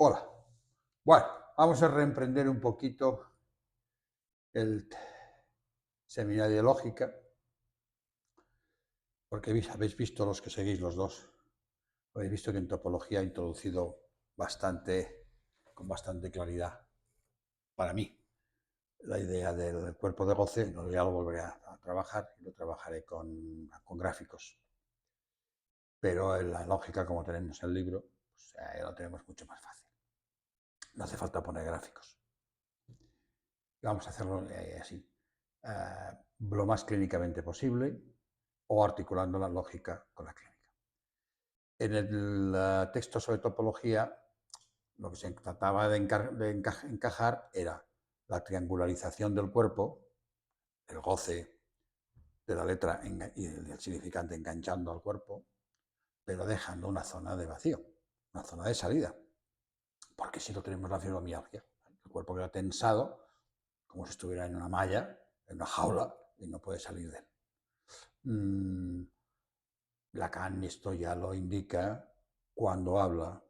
Hola. Bueno, vamos a reemprender un poquito el seminario de lógica, porque habéis visto los que seguís los dos, habéis visto que en topología ha introducido con bastante claridad, para mí, la idea del cuerpo de goce. No, ya lo volveré a trabajar y lo trabajaré con gráficos. Pero en la lógica, como tenemos el libro, pues, lo tenemos mucho más fácil. No hace falta poner gráficos. Vamos a hacerlo así, lo más clínicamente posible o articulando la lógica con la clínica. En el texto sobre topología, lo que se trataba de encajar era la triangularización del cuerpo, el goce de la letra y el significante enganchando al cuerpo, pero dejando una zona de vacío, una zona de salida, porque si no tenemos la fibromialgia, el cuerpo queda tensado, como si estuviera en una malla, en una jaula, y no puede salir de él. Lacan esto ya lo indica cuando habla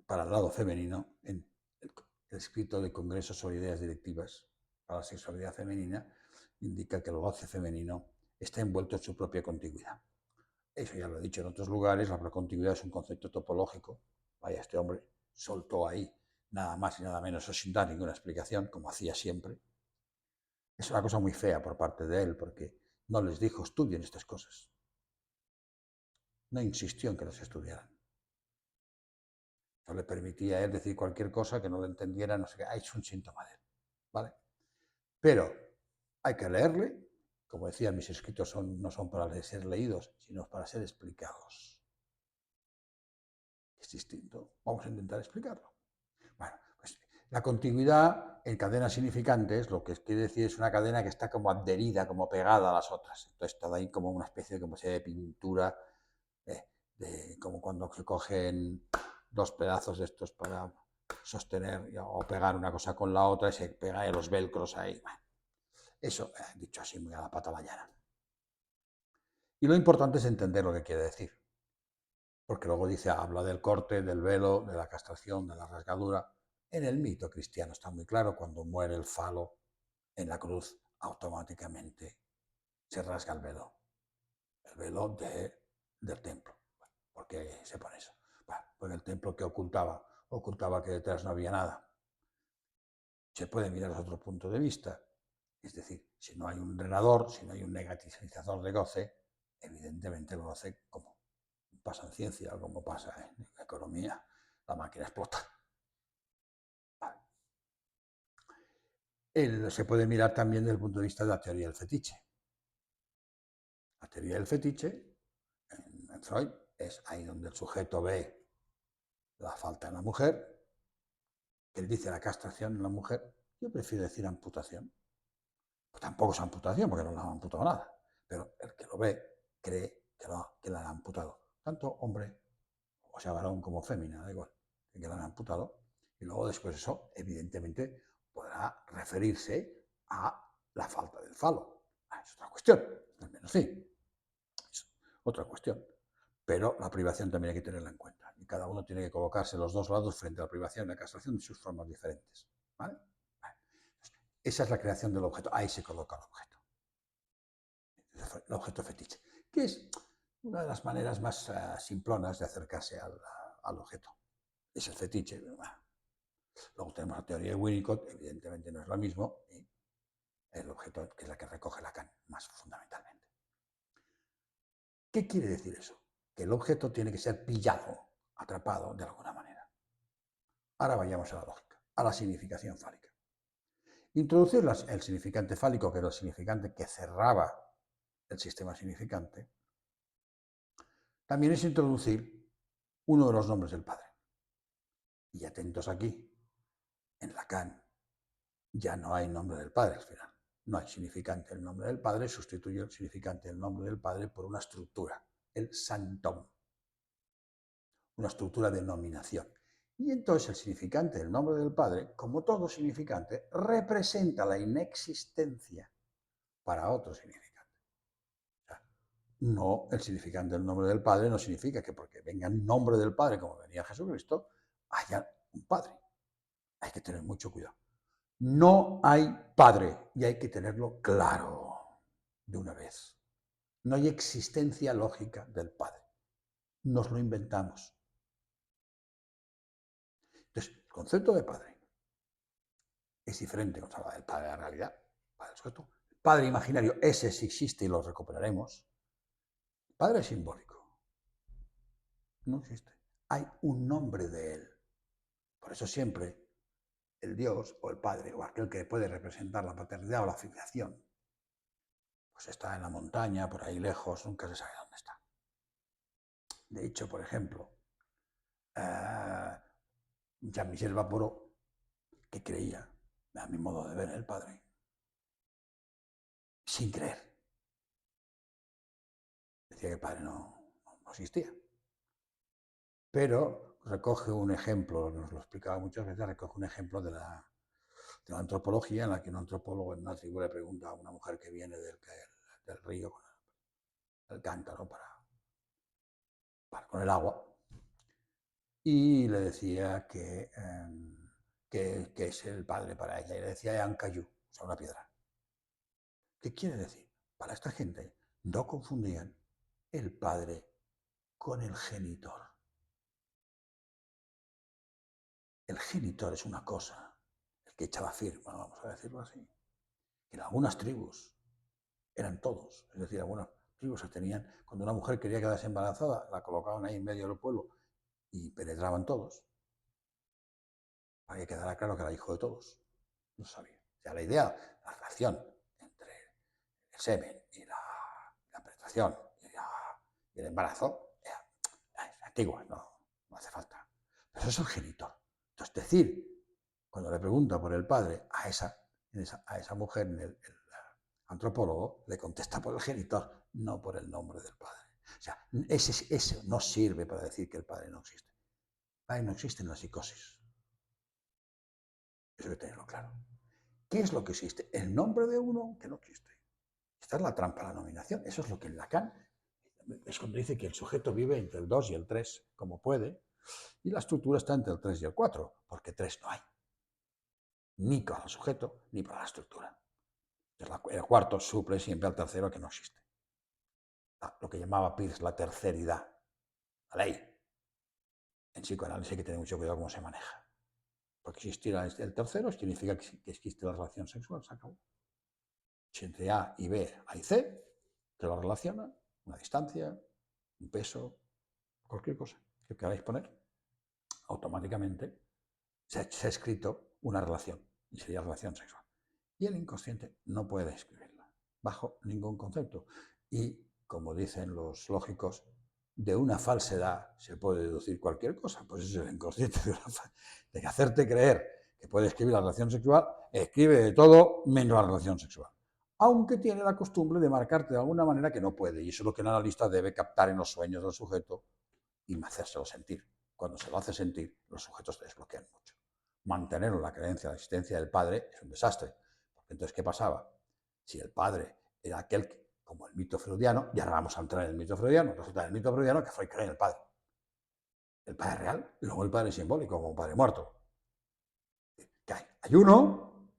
para el lado femenino en el escrito de Congreso sobre Ideas Directivas para la Sexualidad Femenina. Indica que el goce femenino está envuelto en su propia contigüidad. Eso ya lo he dicho en otros lugares. La contigüidad es un concepto topológico. Vaya, este hombre soltó ahí nada más y nada menos, sin dar ninguna explicación, como hacía siempre. Es una cosa muy fea por parte de él, porque no les dijo estudien estas cosas. No insistió en que las estudiaran. No le permitía a él decir cualquier cosa que no lo entendiera, no sé qué. Es un síntoma de él, ¿vale? Pero hay que leerle. Como decía, mis escritos no son para ser leídos, sino para ser explicados. Es distinto. Vamos a intentar explicarlo. Bueno, pues la contigüidad en cadenas significantes, lo que quiere decir es una cadena que está como adherida, como pegada a las otras. Entonces está ahí como una especie de pintura, como cuando se cogen dos pedazos de estos para sostener o pegar una cosa con la otra y se pega los velcros ahí. Bueno, eso, dicho así, muy a la pata mañana. Y lo importante es entender lo que quiere decir. Porque luego dice, habla del corte, del velo, de la castración, de la rasgadura. En el mito cristiano está muy claro, cuando muere el falo en la cruz, automáticamente se rasga el velo del templo. ¿Por qué se pone eso? Bueno, porque el templo que ocultaba que detrás no había nada. Se puede mirar desde otro punto de vista. Es decir, si no hay un drenador, si no hay un negativizador de goce, evidentemente el goce, como pasa en ciencia o como pasa en economía, la máquina explota. Vale. Se puede mirar también desde el punto de vista de la teoría del fetiche. La teoría del fetiche, en Freud, es ahí donde el sujeto ve la falta en la mujer, él dice la castración en la mujer. Yo prefiero decir amputación. Pues tampoco es amputación, porque no le han amputado nada, pero el que lo ve cree que la han amputado. Tanto hombre, o sea, varón como fémina, da igual, que la han amputado. Y luego después eso, evidentemente, podrá referirse a la falta del falo. Es otra cuestión, al menos sí, es otra cuestión. Pero la privación también hay que tenerla en cuenta. Y cada uno tiene que colocarse los dos lados frente a la privación y la castración de sus formas diferentes. ¿Vale? Esa es la creación del objeto. Ahí se coloca el objeto. El objeto fetiche, que es una de las maneras más simplonas de acercarse al objeto. Es el fetiche. Luego tenemos la teoría de Winnicott, evidentemente no es lo mismo, y el objeto, que es la que recoge Lacan más fundamentalmente. ¿Qué quiere decir eso? Que el objeto tiene que ser pillado, atrapado de alguna manera. Ahora vayamos a la lógica, a la significación fálica. Introducir el significante fálico, que era el significante que cerraba el sistema significante, también es introducir uno de los nombres del Padre. Y atentos aquí, en Lacan ya no hay nombre del Padre al final. No hay significante del nombre del Padre, sustituye el significante del nombre del Padre por una estructura, el sanctum, una estructura de nominación. Y entonces el significante del nombre del Padre, como todo significante, representa la inexistencia para otro significante. O sea, no, el significante del nombre del Padre no significa que porque venga en nombre del Padre, como venía Jesucristo, haya un padre. Hay que tener mucho cuidado. No hay padre y hay que tenerlo claro de una vez. No hay existencia lógica del padre. Nos lo inventamos. Entonces, el concepto de padre es diferente cuando se habla del padre de la realidad, padre del sujeto. El padre imaginario, ese sí existe y lo recuperaremos. El padre simbólico no existe. Hay un nombre de él. Por eso siempre el Dios o el Padre o aquel que puede representar la paternidad o la filiación, pues está en la montaña, por ahí lejos, nunca se sabe dónde está. De hecho, por ejemplo, Jean-Michel Vaporó, que creía, a mi modo de ver, en el Padre, sin creer. Decía que el Padre no existía. Pero recoge un ejemplo, nos lo explicaba muchas veces, recoge un ejemplo de la antropología, en la que un antropólogo en una tribu le pregunta a una mujer que viene del río con el cántaro con el agua, y le decía que es el padre para ella, y le decía Ancayú, o sea, una piedra. ¿Qué quiere decir? Para esta gente no confundían el padre con el genitor. El genitor es una cosa, el que echaba firma, vamos a decirlo así. En algunas tribus eran todos, es decir, algunas tribus se tenían, cuando una mujer quería quedarse embarazada, la colocaban ahí en medio del pueblo y penetraban todos, para que quedara claro que era hijo de todos. No sabía. O sea, la idea, la relación entre el semen y la penetración y el embarazo es antigua, no hace falta. Pero eso es el genitor. Entonces, decir, cuando le pregunta por el padre a esa mujer, el antropólogo le contesta por el genitor, no por el nombre del padre. O sea, ese no sirve para decir que el padre no existe. El padre no existe en la psicosis. Eso hay que tenerlo claro. ¿Qué es lo que existe? El nombre de uno que no existe. Esta es la trampa de la nominación. Eso es lo que en Lacan es cuando dice que el sujeto vive entre el 2 y el 3 como puede, y la estructura está entre el 3 y el 4, porque 3 no hay. Ni para el sujeto, ni para la estructura. El cuarto suple siempre al tercero que no existe. Lo que llamaba Peirce la terceridad, la ley. En psicoanálisis hay que tener mucho cuidado cómo se maneja. Porque existir el tercero significa que existe la relación sexual, se acabó. Si entre A y B hay C, que lo relaciona, una distancia, un peso, cualquier cosa que queráis poner, automáticamente se ha escrito una relación, y sería relación sexual. Y el inconsciente no puede escribirla, bajo ningún concepto. Y, como dicen los lógicos, de una falsedad se puede deducir cualquier cosa, pues eso es el inconsciente, de hacerte creer que puede escribir la relación sexual, escribe de todo menos la relación sexual. Aunque tiene la costumbre de marcarte de alguna manera que no puede, y eso es lo que el analista debe captar en los sueños del sujeto y hacérselo sentir. Cuando se lo hace sentir, los sujetos te desbloquean mucho. Mantener la creencia de la existencia del padre es un desastre. Porque entonces, ¿qué pasaba? Si el padre era aquel que, como el mito freudiano, y ahora vamos a entrar en el mito freudiano, resulta en el mito freudiano que Freud cree en el padre. El padre real, y luego el padre simbólico, como un padre muerto. ¿Qué hay? Hay uno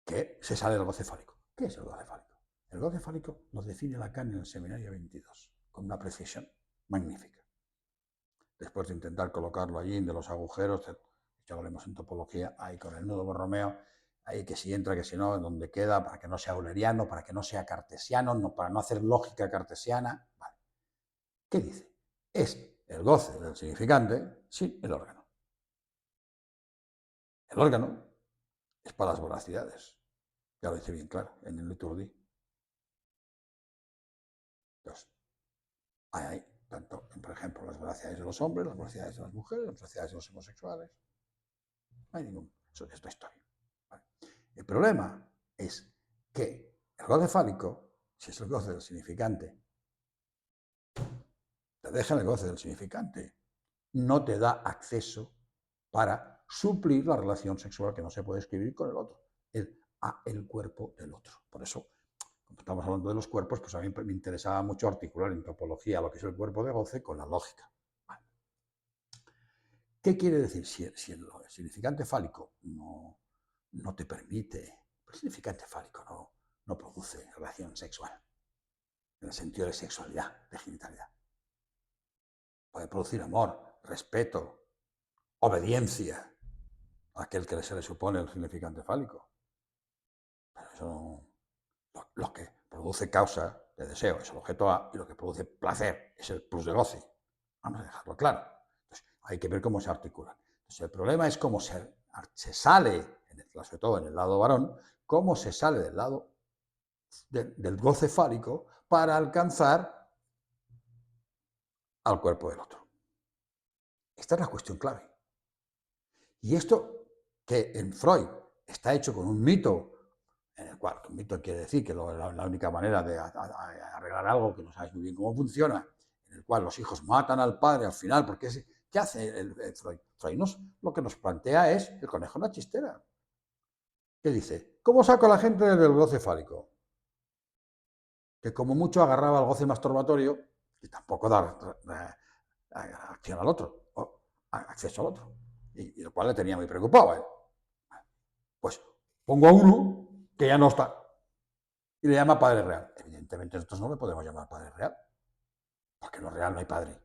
que se sale del goce fálico. ¿Qué es el goce fálico? El goce fálico lo define Lacan en el seminario 22, con una precisión magnífica. Después de intentar colocarlo allí de los agujeros, ya hablemos en topología, ahí con el nudo Borromeo, ahí que si entra, que si no, donde queda, para que no sea euleriano, para que no sea cartesiano, no, para no hacer lógica cartesiana. Vale. ¿Qué dice? Es el goce del significante sin el órgano. El órgano es para las voracidades. Ya lo dice bien claro en el Liturdi. Entonces, hay tanto, por ejemplo, las voracidades de los hombres, las voracidades de las mujeres, las voracidades de los homosexuales. No hay ningún. Eso es la historia. ¿Vale? El problema es que el goce fálico, si es el goce del significante, te deja en el goce del significante. No te da acceso para suplir la relación sexual que no se puede escribir con el otro, el cuerpo del otro. Por eso, cuando estamos hablando de los cuerpos, pues a mí me interesaba mucho articular en topología lo que es el cuerpo de goce con la lógica. Vale. ¿Qué quiere decir? Si el significante fálico no te permite, el significante fálico no produce relación sexual, en el sentido de sexualidad, de genitalidad. Puede producir amor, respeto, obediencia a aquel que se le supone el significante fálico. Pero eso lo que produce causa de deseo es el objeto A y lo que produce placer es el plus de goce. Vamos a dejarlo claro. Entonces, hay que ver cómo se articulan. Entonces, el problema es cómo se sale, sobre todo en el lado varón, cómo se sale del lado del goce fálico para alcanzar al cuerpo del otro. Esta es la cuestión clave. Y esto que en Freud está hecho con un mito, en el cual un mito quiere decir que la única manera de arreglar algo que no sabes muy bien cómo funciona, en el cual los hijos matan al padre al final, porque ¿qué hace el Freud? Freud lo que nos plantea es el conejo en la chistera. ¿Qué dice? ¿Cómo saco a la gente del goce fálico? Que como mucho agarraba el goce masturbatorio y tampoco da acción al otro, o acceso al otro, y lo cual le tenía muy preocupado. Pues pongo a uno que ya no está y le llama Padre Real. Evidentemente nosotros no le podemos llamar Padre Real, porque en lo real no hay padre.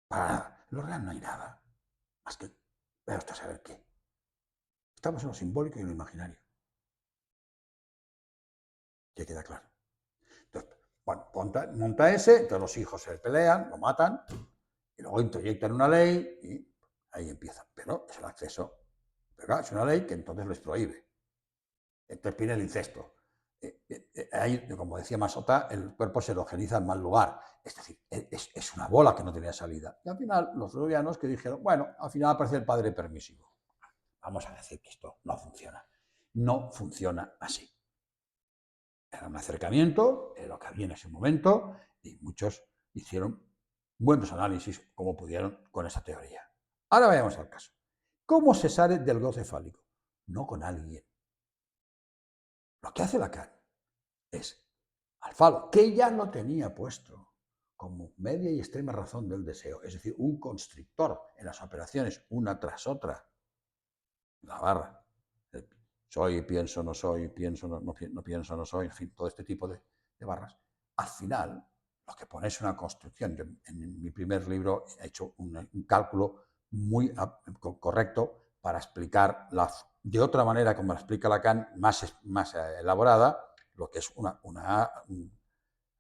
Para nada. En lo real no hay nada. Más que, vaya usted a saber qué. Estamos en lo simbólico y en lo imaginario. Que queda claro. Entonces, bueno, monta ese, entonces los hijos se pelean, lo matan, y luego introyectan una ley y ahí empieza. Pero es el acceso. Pero claro, es una ley que entonces les prohíbe. Entonces viene el incesto. Ahí, como decía Masota, el cuerpo se erogeniza en mal lugar. Es decir, es una bola que no tenía salida. Y al final, los freudianos que dijeron, bueno, al final aparece el padre permisivo. Vamos a decir que esto no funciona. No funciona así. Era un acercamiento, era lo que había en ese momento, y muchos hicieron buenos análisis como pudieron con esa teoría. Ahora vayamos al caso. ¿Cómo se sale del goce fálico? No con alguien. Lo que hace Lacan es al falo, que ya lo tenía puesto como media y extrema razón del deseo, es decir, un constrictor en las operaciones una tras otra, la barra, soy, pienso, no soy, pienso, no pienso, no soy, en fin, todo este tipo de barras. Al final, lo que pone es una construcción. Yo, en mi primer libro he hecho un cálculo muy correcto para explicar de otra manera, como lo explica Lacan, más elaborada, lo que es una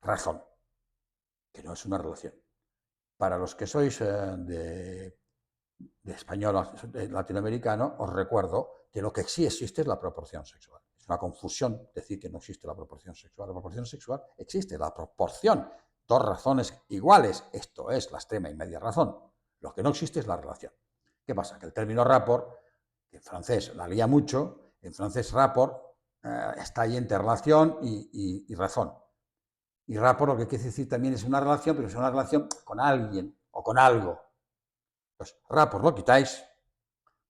razón, que no es una relación. Para los que sois de español latinoamericano, os recuerdo que lo que sí existe es la proporción sexual. Es una confusión decir que no existe la proporción sexual. La proporción sexual existe, la proporción, dos razones iguales, esto es la extrema y media razón. Lo que no existe es la relación. ¿Qué pasa? Que el término rapport, que en francés la lía mucho, en francés rapport está ahí entre relación y razón. Y rapport lo que quiere decir también es una relación, pero es una relación con alguien o con algo. Entonces, rapport lo quitáis,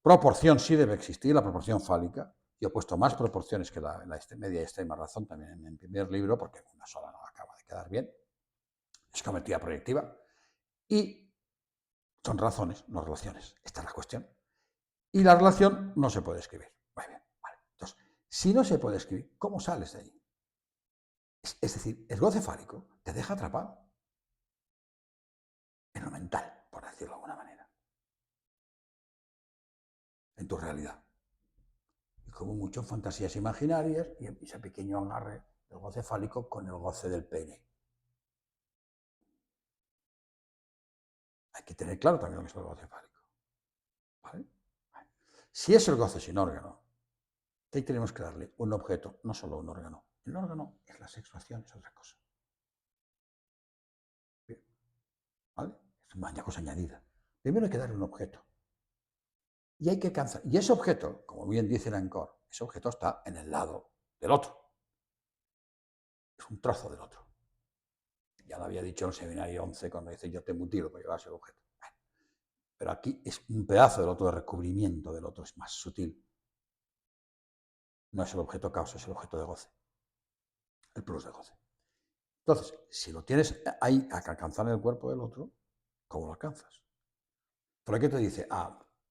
proporción sí debe existir, la proporción fálica. Yo he puesto más proporciones que la media y extrema razón también en el primer libro, porque una sola no acaba de quedar bien. Es geometría proyectiva. Y son razones, no relaciones. Esta es la cuestión. Y la relación no se puede escribir. Muy bien, vale. Entonces, si no se puede escribir, ¿cómo sales de ahí? Es decir, el goce fálico te deja atrapado en lo mental, por decirlo de alguna manera, en tu realidad. Y como mucho fantasías imaginarias y ese pequeño agarre del goce fálico con el goce del pene. Hay que tener claro también lo que es el goce fálico. ¿Vale? Si es el goce sin órgano, ¿qué tenemos que darle? Un objeto, no solo un órgano. El órgano es la sexuación, es otra cosa. Bien, ¿vale? Es una cosa añadida. Primero hay que darle un objeto. Y hay que alcanzar. Y ese objeto, como bien dice Lacan, ese objeto está en el lado del otro. Es un trozo del otro. Ya lo había dicho en el seminario 11 cuando dice yo te mutilo para llevarse el objeto. Pero aquí es un pedazo del otro de recubrimiento del otro, es más sutil. No es el objeto causa, es el objeto de goce. El plus de goce. Entonces, si lo tienes ahí a alcanzar en el cuerpo del otro, ¿cómo lo alcanzas? Freud te dice,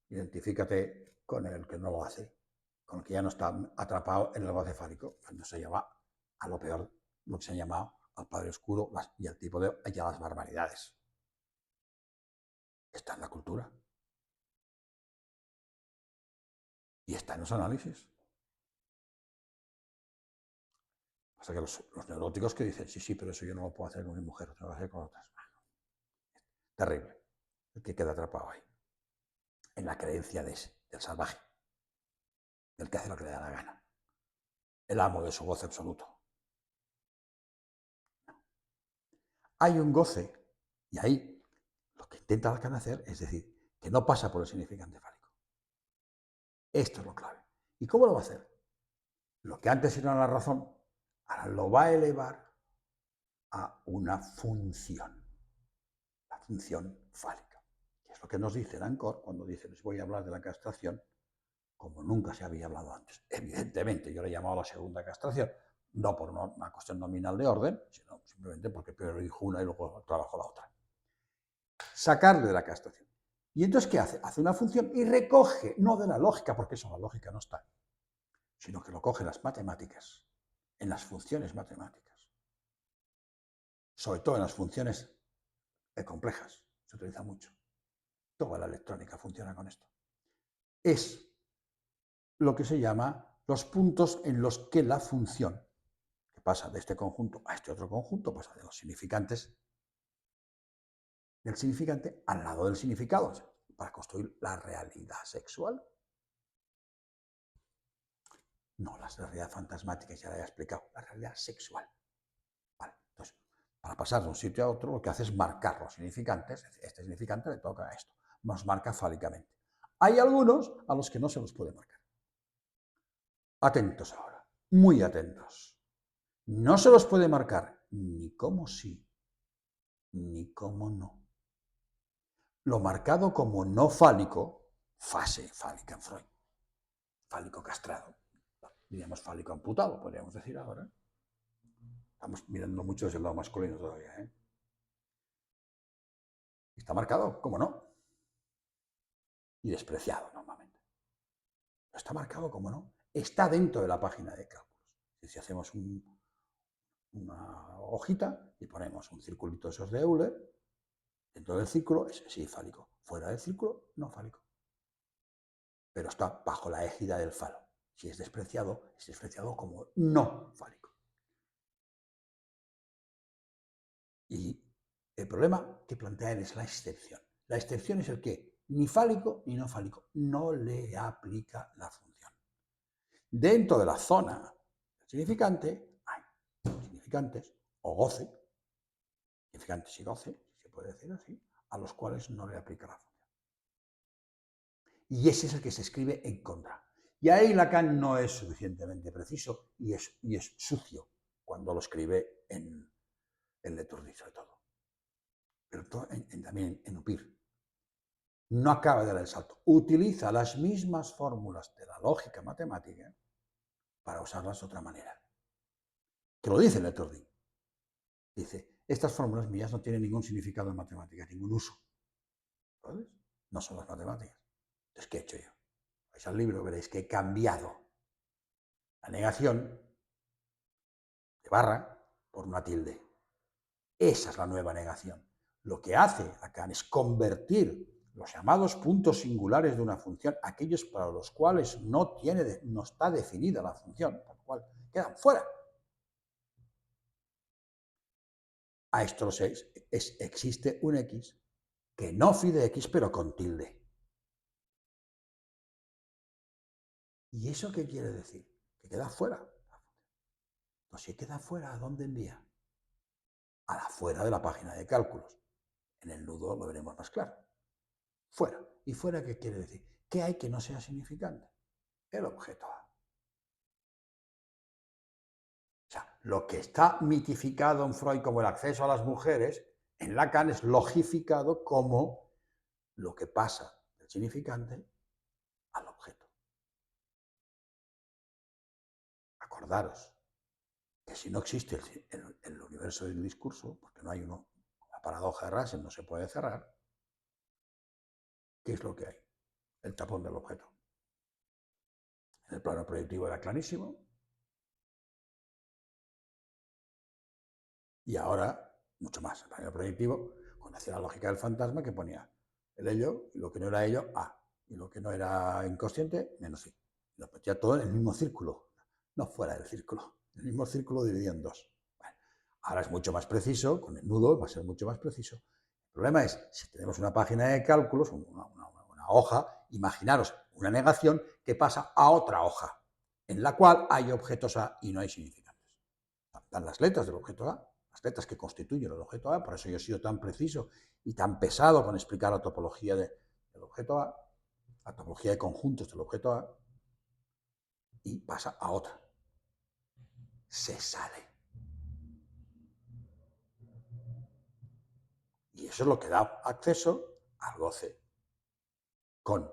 identifícate con el que no lo hace, con el que ya no está atrapado en el goce fálico. Cuando se lleva a lo peor, lo que se ha llamado al padre oscuro y al tipo de y a las barbaridades. Está en la cultura y está en los análisis. O sea que los neuróticos que dicen, sí, pero eso yo no lo puedo hacer con mi mujer, lo tengo que hacer con otras. Terrible. El que queda atrapado ahí. En la creencia de ese, del salvaje, del que hace lo que le da la gana. El amo de su goce absoluto. Hay un goce, y ahí lo que intenta Lacan hacer es decir, que no pasa por el significante fálico. Esto es lo clave. ¿Y cómo lo va a hacer? Lo que antes era la razón, ahora lo va a elevar a una función, la función fálica, que es lo que nos dice Lacan cuando dice, les voy a hablar de la castración como nunca se había hablado antes. Evidentemente, yo le he llamado la segunda castración, no por una cuestión nominal de orden, sino simplemente porque primero dijo una y luego trabajó la otra. Sacarle de la castración. ¿Y entonces qué hace? Hace una función y recoge, no de la lógica, porque eso la lógica no está, sino que lo coge en las matemáticas, en las funciones matemáticas, sobre todo en las funciones complejas, se utiliza mucho. Toda la electrónica funciona con esto. Es lo que se llama los puntos en los que la función, que pasa de este conjunto a este otro conjunto, pasa de los significantes, del significante al lado del significado, para construir la realidad sexual. No, la realidad fantasmática ya la he explicado, la realidad sexual. Vale, entonces, para pasar de un sitio a otro, lo que hace es marcar los significantes, es decir, este significante le toca a esto, nos marca fálicamente. Hay algunos a los que no se los puede marcar. Atentos ahora, muy atentos. No se los puede marcar ni como sí, ni como no. Lo marcado como no fálico, fase fálica en Freud, fálico castrado, diríamos fálico amputado, podríamos decir ahora. Estamos mirando mucho desde el lado masculino todavía, ¿eh? Está marcado, como no, y despreciado normalmente. Pero está marcado, como no, está dentro de la página de cálculos. Si hacemos una hojita y ponemos un circulito esos de Euler, dentro del círculo es sí fálico, fuera del círculo no fálico. Pero está bajo la égida del falo. Si es despreciado como no fálico. Y el problema que plantean es la excepción. La excepción es el que ni fálico ni no fálico no le aplica la función. Dentro de la zona del significante hay significantes o goce, significantes y goce, si se puede decir así, a los cuales no le aplica la función. Y ese es el que se escribe en contra. Y ahí Lacan no es suficientemente preciso y es sucio cuando lo escribe en Leturdi, sobre todo. Pero también en Upir. No acaba de dar el salto. Utiliza las mismas fórmulas de la lógica matemática para usarlas de otra manera. Que lo dice Leturdi. Dice, estas fórmulas mías no tienen ningún significado en matemáticas, ningún uso. ¿Sabes? No son las matemáticas. Entonces, ¿qué he hecho yo? Vais al libro, veréis que he cambiado la negación de barra por una tilde. Esa es la nueva negación. Lo que hace Lacan es convertir los llamados puntos singulares de una función, aquellos para los cuales no está definida la función, por lo cual quedan fuera. A estos existe un X que no phi de X, pero con tilde. ¿Y eso qué quiere decir? Que queda fuera. Pues si queda fuera, ¿a dónde envía? A la fuera de la página de cálculos. En el nudo lo veremos más claro. Fuera. ¿Y fuera qué quiere decir? ¿Qué hay que no sea significante? El objeto A. O sea, lo que está mitificado en Freud como el acceso a las mujeres, en Lacan es logificado como lo que pasa del significante al objeto. Acordaros que si no existe el universo del discurso, porque no hay la paradoja de Russell no se puede cerrar, ¿qué es lo que hay? El tapón del objeto. En el plano proyectivo era clarísimo. Y ahora, mucho más. En el plano proyectivo, cuando hacía la lógica del fantasma, que ponía el ello, y lo que no era ello, A. Y lo que no era inconsciente, menos I. Lo metía todo en el mismo círculo, no fuera del círculo. El mismo círculo dividido en dos. Bueno, ahora es mucho más preciso, con el nudo va a ser mucho más preciso. El problema es, si tenemos una página de cálculos, una hoja, imaginaros una negación que pasa a otra hoja, en la cual hay objetos A y no hay significantes. Están las letras del objeto A, las letras que constituyen el objeto A, por eso yo he sido tan preciso y tan pesado con explicar la topología del objeto A, la topología de conjuntos del objeto A, y pasa a otra. Se sale. Y eso es lo que da acceso al goce con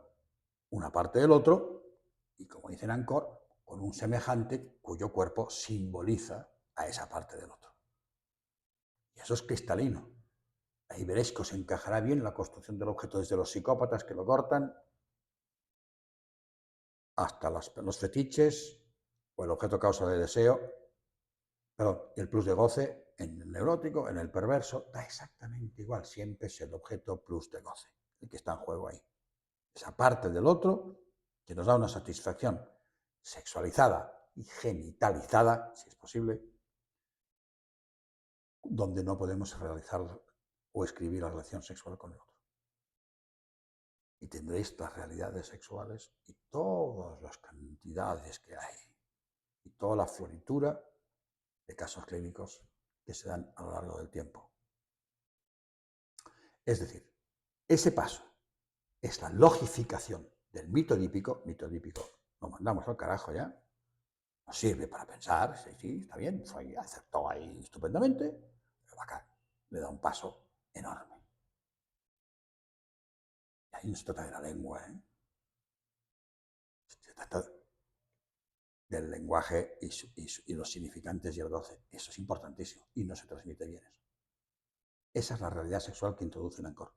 una parte del otro y, como dicen Ancor, con un semejante cuyo cuerpo simboliza a esa parte del otro. Y eso es cristalino. Ahí veréis que os encajará bien la construcción del objeto desde los psicópatas que lo cortan hasta los fetiches o el objeto causa de deseo, perdón, el plus de goce en el neurótico, en el perverso, da exactamente igual, siempre es el objeto plus de goce, el que está en juego ahí. Esa parte del otro que nos da una satisfacción sexualizada y genitalizada, si es posible, donde no podemos realizar o escribir la relación sexual con el otro. Y tendréis las realidades sexuales y todas las cantidades que hay y toda la floritura de casos clínicos que se dan a lo largo del tiempo. Es decir, ese paso es la logificación del mito dípico, lo mandamos al carajo ya, nos sirve para pensar, sí, está bien, Freud acertó ahí estupendamente, pero acá le da un paso enorme. Y ahí no se trata de la lengua, se trata del lenguaje y los significantes y el goce. Eso es importantísimo y no se transmite bien eso. Esa es la realidad sexual que introduce Ancor.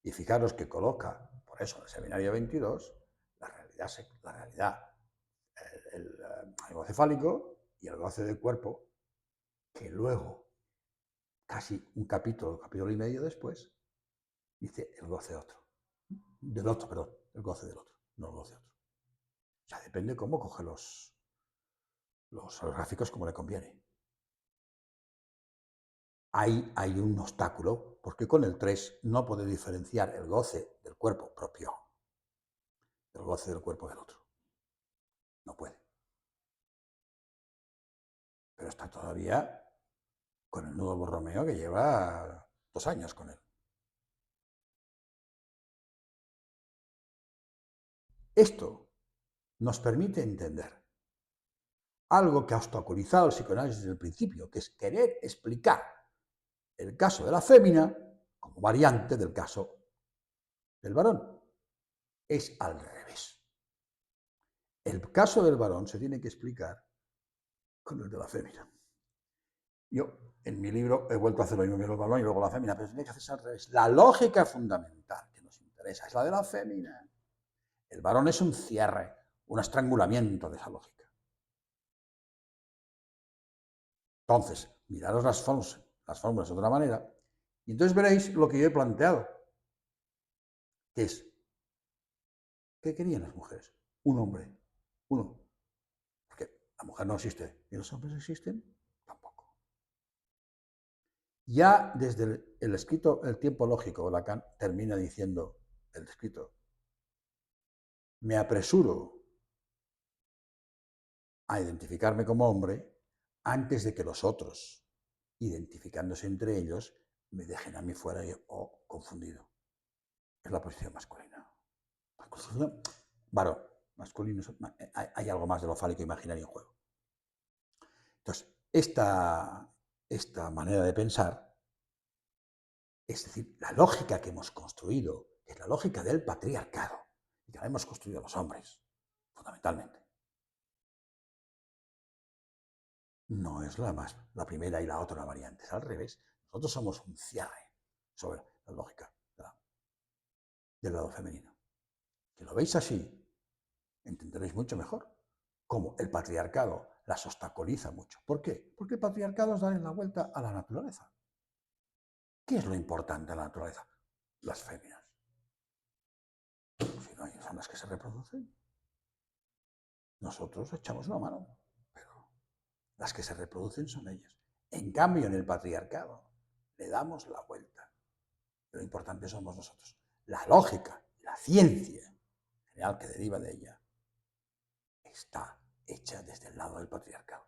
Y fijaros que coloca, por eso en el seminario 22, la realidad el goce fálico y el goce del cuerpo, que luego, casi un capítulo y medio después, dice el goce del otro, perdón, el goce del otro, no el goce otro. O sea, depende cómo coge los gráficos como le conviene. Ahí hay un obstáculo, porque con el 3 no puede diferenciar el goce del cuerpo propio del goce del cuerpo del otro. No puede. Pero está todavía con el nudo Borromeo que lleva 2 años con él. Esto nos permite entender algo que ha obstaculizado el psicoanálisis desde el principio, que es querer explicar el caso de la fémina como variante del caso del varón. Es al revés. El caso del varón se tiene que explicar con el de la fémina. Yo, en mi libro, he vuelto a hacer lo mismo con el varón y luego la fémina, pero se tiene que hacer al revés. La lógica fundamental que nos interesa es la de la fémina. El varón es un cierre, un estrangulamiento de esa lógica. Entonces, miraros las fórmulas de otra manera, y entonces veréis lo que yo he planteado, que es, ¿qué querían las mujeres? Un hombre, uno. Porque la mujer no existe, ¿y los hombres existen? Tampoco. Ya desde el escrito El tiempo lógico, Lacan termina diciendo, el escrito, me apresuro a identificarme como hombre antes de que los otros, identificándose entre ellos, me dejen a mí fuera o confundido. Es la posición masculina. La posición varón, masculino, hay algo más de lo fálico imaginario en juego. Entonces, esta manera de pensar, es decir, la lógica que hemos construido, que es la lógica del patriarcado, y que la hemos construido los hombres, fundamentalmente, no es la primera y la otra variante, es al revés. Nosotros somos un cierre sobre la lógica del lado femenino. Si lo veis así, entenderéis mucho mejor cómo el patriarcado las obstaculiza mucho. ¿Por qué? Porque el patriarcado es darle la vuelta a la naturaleza. ¿Qué es lo importante en la naturaleza? Las féminas. Si no, son las que se reproducen. Nosotros echamos una mano, pero las que se reproducen son ellas. En cambio, en el patriarcado le damos la vuelta. Lo importante somos nosotros. La lógica, la ciencia general que deriva de ella, está hecha desde el lado del patriarcado.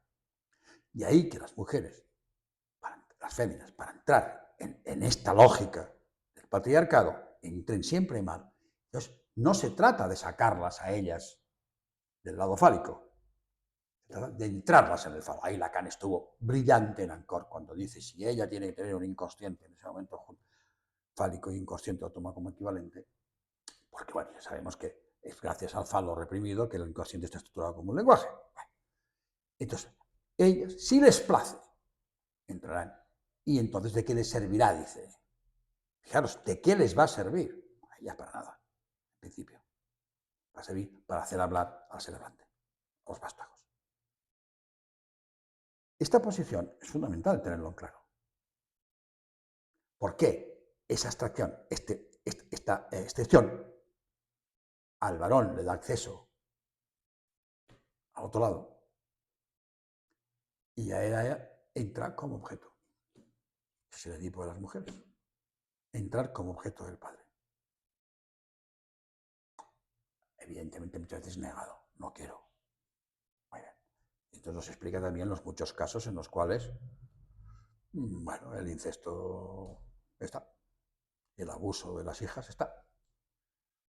Y ahí que las mujeres, las féminas, para entrar en esta lógica del patriarcado, entren siempre mal. Entonces, no se trata de sacarlas a ellas del lado fálico, se trata de entrarlas en el falo. Ahí Lacan estuvo brillante en Ancor cuando dice, si ella tiene que tener un inconsciente en ese momento fálico e inconsciente lo toma como equivalente, porque bueno, ya sabemos que es gracias al falo reprimido que el inconsciente está estructurado como un lenguaje. Entonces, ellas, si les place, entrarán. ¿Y entonces de qué les servirá? Dice. Fijaros, ¿de qué les va a servir? Ya para nada, en principio. Va a servir para hacer hablar al ser hablante, a los vástagos. Esta posición es fundamental tenerlo en claro. ¿Por qué esa abstracción, esta excepción al varón le da acceso al otro lado y a ella entra como objeto? Es el Edipo de las mujeres. Entrar como objeto del padre. Evidentemente muchas veces negado, no quiero. Muy bien. Entonces nos explica también los muchos casos en los cuales, bueno, el incesto está, el abuso de las hijas está,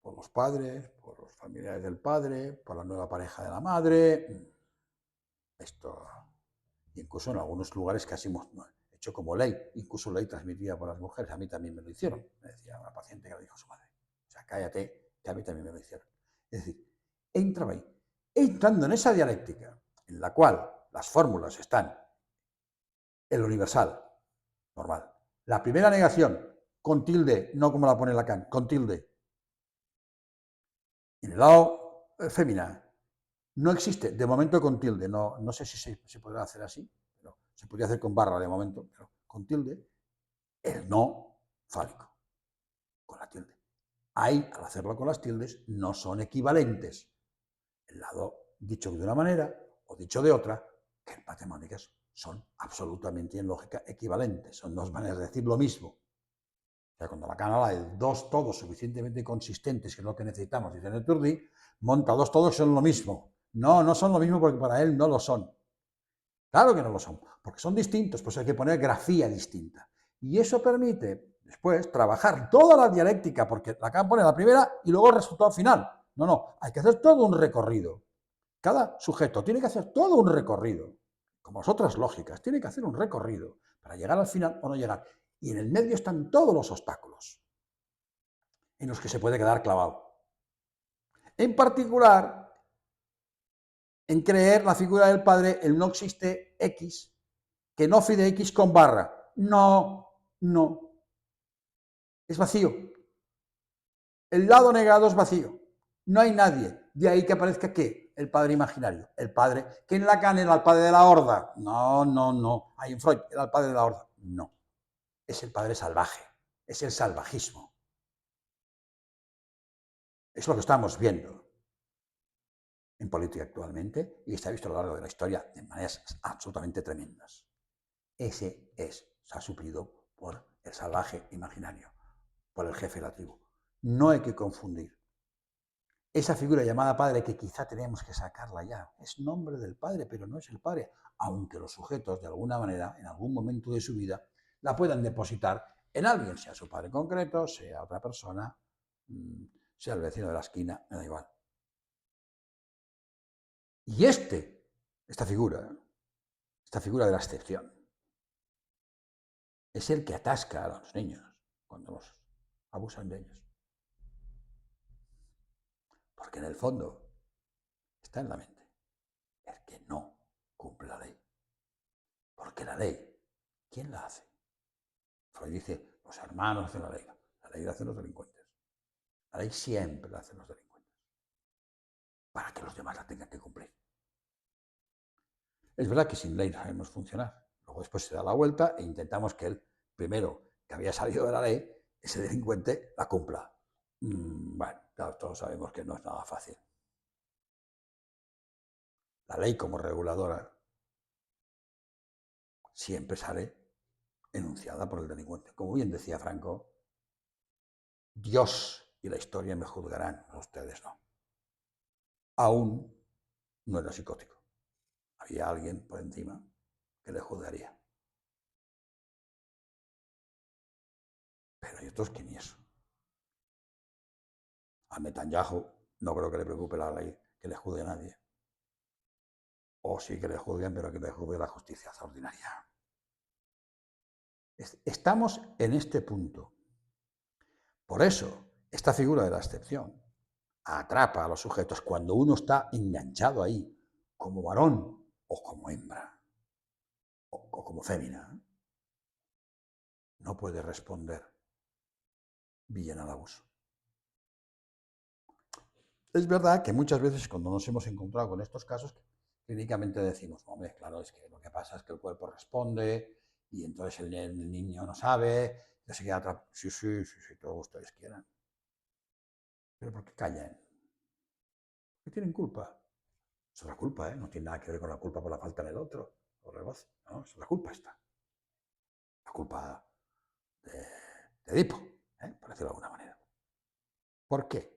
por los padres, por los familiares del padre, por la nueva pareja de la madre, esto, incluso en algunos lugares casi hemos hecho como ley, incluso ley transmitida por las mujeres, a mí también me lo hicieron, me decía una paciente que lo dijo a su madre, o sea, cállate, que a mí también me lo hicieron. Es decir, entraba ahí, entrando en esa dialéctica en la cual las fórmulas están el universal, normal. La primera negación, con tilde, no como la pone Lacan, con tilde. En el lado fémina, no existe, de momento con tilde, no sé si se podrá hacer así, pero se podría hacer con barra de momento, pero con tilde, el no fálico, con la tilde. Ahí, al hacerlo con las tildes, no son equivalentes. El lado dicho de una manera o dicho de otra, que en matemáticas son absolutamente en lógica equivalentes, son dos maneras de decir lo mismo. O sea, cuando Lacan habla de dos todos suficientemente consistentes, que es lo que necesitamos, dice Neturdi, monta dos todos que son lo mismo. No, no son lo mismo porque para él no lo son. Claro que no lo son, porque son distintos, pues hay que poner grafía distinta. Y eso permite después trabajar toda la dialéctica, porque Lacan pone la primera y luego el resultado final. No, hay que hacer todo un recorrido. Cada sujeto tiene que hacer todo un recorrido, como las otras lógicas, tiene que hacer un recorrido para llegar al final o no llegar. Y en el medio están todos los obstáculos en los que se puede quedar clavado. En particular, en creer la figura del padre, el no existe X, que no fide X con barra. No. Es vacío. El lado negado es vacío. No hay nadie. De ahí que aparezca ¿qué? El padre imaginario. El padre, que en Lacan era el padre de la horda. No. Ahí en Freud era el padre de la horda. No. Es el padre salvaje. Es el salvajismo. Es lo que estamos viendo en política actualmente y se ha visto a lo largo de la historia de maneras absolutamente tremendas. Se ha suplido por el salvaje imaginario, por el jefe de la tribu. No hay que confundir. Esa figura llamada padre, que quizá tenemos que sacarla ya, es nombre del padre, pero no es el padre, aunque los sujetos, de alguna manera, en algún momento de su vida, la puedan depositar en alguien, sea su padre concreto, sea otra persona, sea el vecino de la esquina, me da igual. Y esta figura de la excepción, es el que atasca a los niños cuando los abusan de ellos. Porque en el fondo está en la mente el que no cumple la ley. Porque la ley, ¿quién la hace? Freud dice, los hermanos hacen la ley. La ley la hacen los delincuentes. La ley siempre la hacen los delincuentes. Para que los demás la tengan que cumplir. Es verdad que sin ley no sabemos funcionar. Luego después se da la vuelta e intentamos que el primero que había salido de la ley, ese delincuente, la cumpla. Bueno, claro, todos sabemos que no es nada fácil. La ley como reguladora siempre sale enunciada por el delincuente. Como bien decía Franco, Dios y la historia me juzgarán, a ustedes no. Aún no era psicótico. Había alguien por encima que le juzgaría. Pero hay otros que ni eso. A Netanyahu no creo que le preocupe la ley que le juzgue a nadie. O sí que le juzguen, pero que le juzgue la justicia ordinaria. Estamos en este punto. Por eso, esta figura de la excepción atrapa a los sujetos cuando uno está enganchado ahí, como varón o como hembra, o como fémina. No puede responder bien al abuso. Es verdad que muchas veces cuando nos hemos encontrado con estos casos, clínicamente decimos, hombre, claro, es que lo que pasa es que el cuerpo responde y entonces el niño no sabe, ya se queda atrapado. Sí, todo lo que ustedes quieran. Pero ¿por qué callan? ¿Por qué tienen culpa? Es la culpa, ¿eh? No tiene nada que ver con la culpa por la falta del otro, o regoce, ¿no? Es la culpa esta. La culpa de Edipo, por decirlo de alguna manera. ¿Por qué?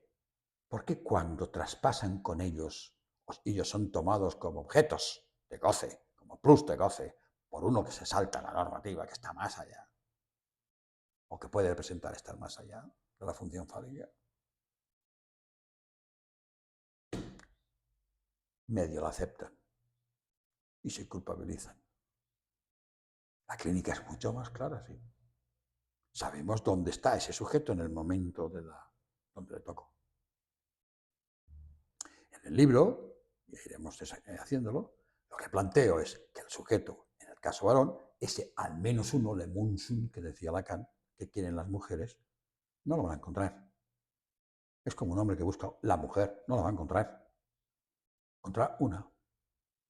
Porque cuando traspasan con ellos son tomados como objetos de goce, como plus de goce, por uno que se salta la normativa, que está más allá, o que puede representar estar más allá de la función fálica, medio la aceptan y se culpabilizan. La clínica es mucho más clara, sí. Sabemos dónde está ese sujeto en el momento donde le tocó. En el libro, y iremos haciéndolo, lo que planteo es que el sujeto, en el caso varón, ese al menos uno, le munsum, que decía Lacan, que quieren las mujeres, no lo van a encontrar. Es como un hombre que busca la mujer, no la va a encontrar. Encontrar una,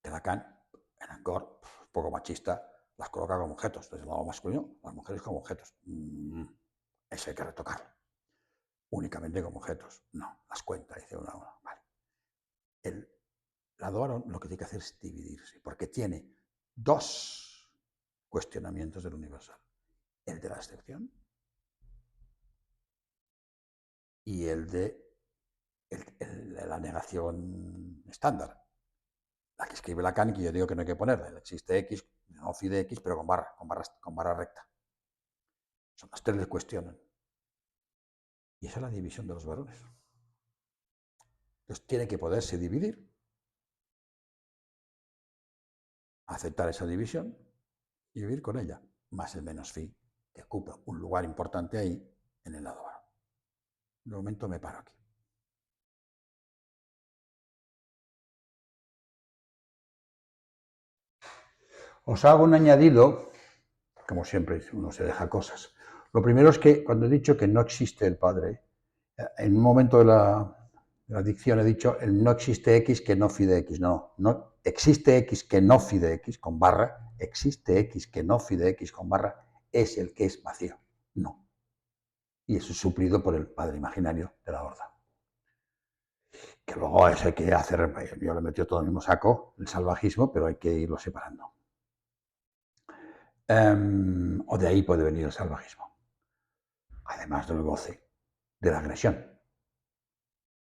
que Lacan, en Angkor, un poco machista, las coloca como objetos, desde el lado masculino, las mujeres como objetos. Eso hay que retocarlo. Únicamente como objetos. No, las cuenta, dice una a una. Vale. El lado varón lo que tiene que hacer es dividirse, porque tiene dos cuestionamientos del universal. El de la excepción y el de la negación estándar. La que escribe Lacan, que yo digo que no hay que ponerle. Existe X, no phi de X, pero con barra recta. Son las tres que cuestionan. Y esa es la división de los varones. Entonces tiene que poderse dividir, aceptar esa división y vivir con ella, más el menos phi, que ocupa un lugar importante ahí en el lado varón. De momento me paro aquí. Os hago un añadido, como siempre uno se deja cosas. Lo primero es que cuando he dicho que no existe el padre, en un momento de la dicción he dicho el no existe X que no phi de X. No, no existe X que no phi de X con barra, existe X que no phi de X con barra, es el que es vacío. No. Y eso es suplido por el padre imaginario de la horda. Que luego eso hay que hacer, yo le he metido todo en el mismo saco, el salvajismo, pero hay que irlo separando. O de ahí puede venir el salvajismo. Además del goce de la agresión.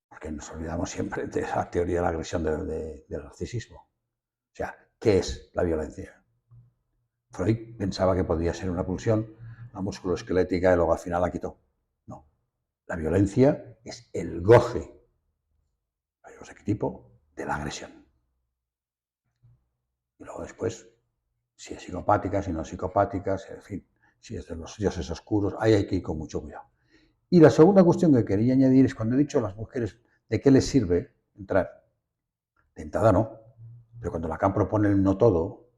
Porque nos olvidamos siempre de esa teoría de la agresión del narcisismo. O sea, ¿qué es la violencia? Freud pensaba que podía ser una pulsión, una musculoesquelética, y luego al final la quitó. No. La violencia es el goce, no sé qué tipo, de la agresión. Y luego después, si es psicopática, si no es psicopática, en fin, si es de los dioses oscuros, ahí hay que ir con mucho cuidado. Y la segunda cuestión que quería añadir es cuando he dicho a las mujeres de qué les sirve entrar. De entrada no, pero cuando Lacan propone el no todo,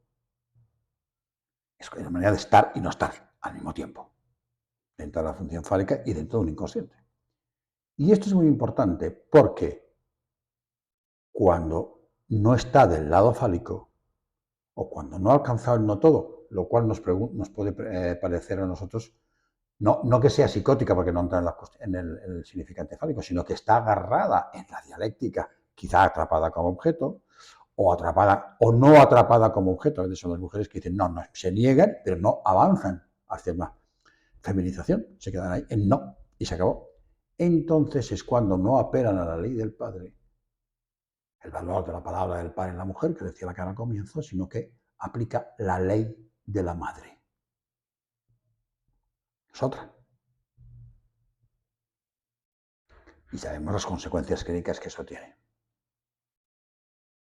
es una manera de estar y no estar al mismo tiempo. dentro de la función fálica y dentro de un inconsciente. Y esto es muy importante porque cuando no está del lado fálico o cuando no ha alcanzado el no todo, lo cual nos puede parecer a nosotros, no que sea psicótica porque no entra en el significante fálico, sino que está agarrada en la dialéctica, quizá atrapada como objeto, o atrapada o no atrapada como objeto. A veces son las mujeres que dicen no, se niegan, pero no avanzan hacia una feminización, se quedan ahí en no y se acabó. Entonces es cuando no apelan a la ley del padre, el valor de la palabra del padre en la mujer, que decía la cara al comienzo, sino que aplica la ley de la madre. Es otra. Y sabemos las consecuencias clínicas que eso tiene.